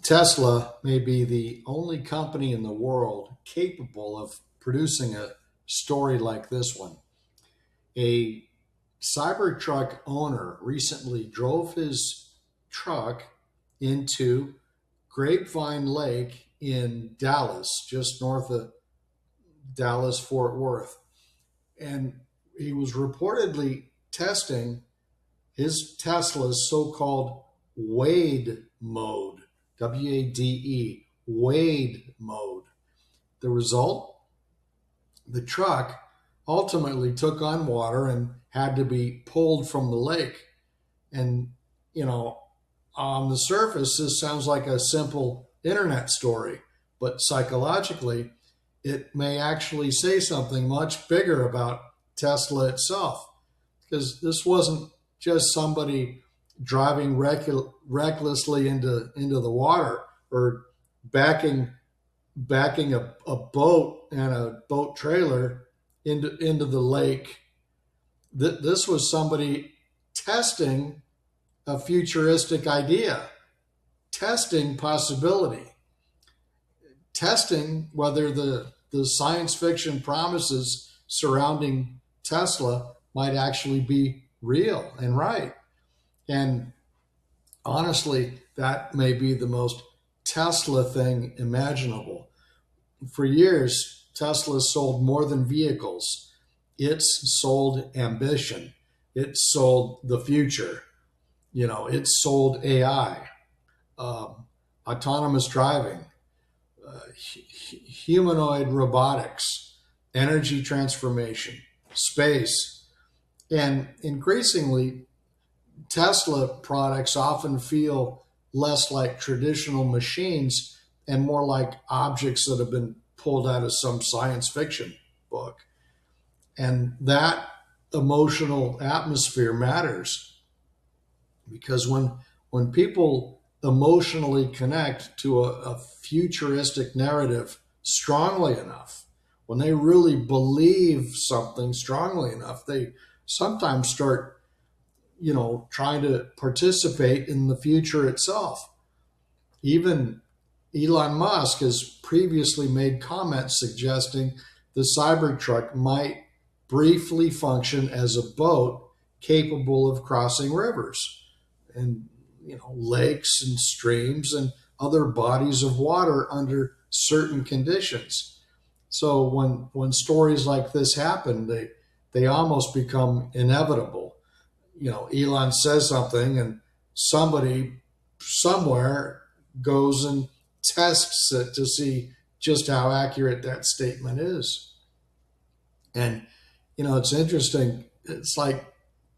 Tesla may be the only company in the world capable of producing a story like this one. A Cybertruck owner recently drove his truck into Grapevine Lake in Dallas, just north of Dallas, Fort Worth. And he was reportedly testing his Tesla's so called Wade mode, WADE, Wade mode. The result? The truck ultimately took on water and had to be pulled from the lake. And, on the surface, this sounds like a simple internet story, but psychologically, it may actually say something much bigger about Tesla itself, because this wasn't just somebody driving recklessly into the water or backing a boat and a boat trailer into the lake. This was somebody testing a futuristic idea, testing possibility, testing whether the science fiction promises surrounding Tesla might actually be real and right. And honestly, that may be the most Tesla thing imaginable. For years, Tesla sold more than vehicles. It's sold ambition. It sold the future. It sold AI, autonomous driving, humanoid robotics, energy transformation, space. And increasingly, Tesla products often feel less like traditional machines and more like objects that have been pulled out of some science fiction book. And that emotional atmosphere matters, because when people emotionally connect to a futuristic narrative strongly enough, when they really believe something strongly enough, they sometimes start, trying to participate in the future itself. Even Elon Musk has previously made comments suggesting the Cybertruck might briefly function as a boat capable of crossing rivers and lakes and streams and other bodies of water under certain conditions. So when stories like this happen, they almost become inevitable. Elon says something and somebody somewhere goes and tests it to see just how accurate that statement is. And it's interesting. It's like,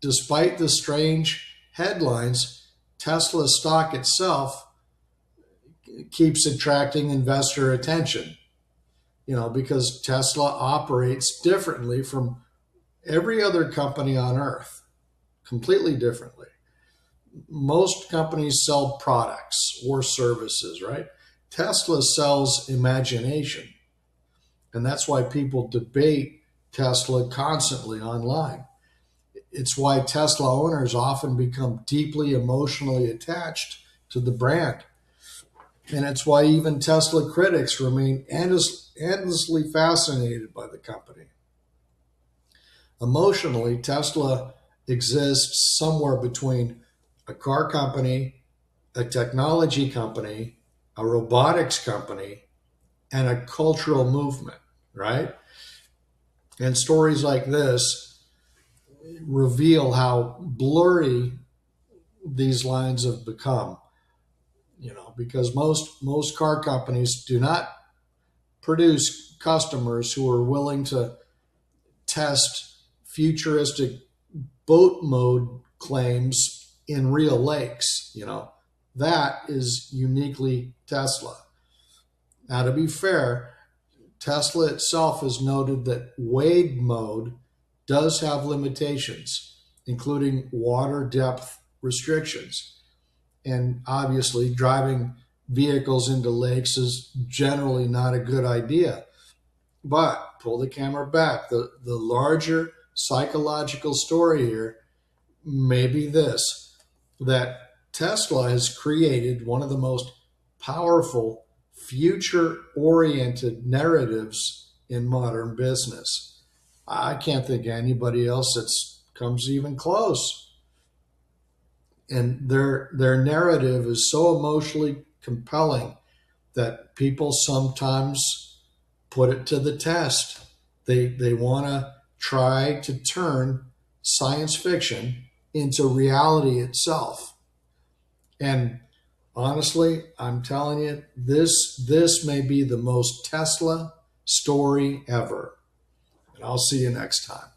despite the strange headlines, Tesla stock itself keeps attracting investor attention, because Tesla operates differently from every other company on earth, completely differently. Most companies sell products or services, right? Tesla sells imagination. And that's why people debate Tesla constantly online. It's why Tesla owners often become deeply emotionally attached to the brand. And it's why even Tesla critics remain endlessly fascinated by the company. Emotionally, Tesla exists somewhere between a car company, a technology company, a robotics company, and a cultural movement, right? And stories like this reveal how blurry these lines have become, because most car companies do not produce customers who are willing to test futuristic boat mode claims in real lakes. That is uniquely Tesla. Now, to be fair, Tesla itself has noted that Wade mode does have limitations, including water depth restrictions. And obviously, driving vehicles into lakes is generally not a good idea. But pull the camera back. The larger psychological story here may be this: that Tesla has created one of the most powerful, future-oriented narratives in modern business. I can't think of anybody else that comes even close. And their narrative is so emotionally compelling that people sometimes put it to the test. They want to try to turn science fiction into reality itself. And honestly, I'm telling you, this may be the most Tesla story ever. And I'll see you next time.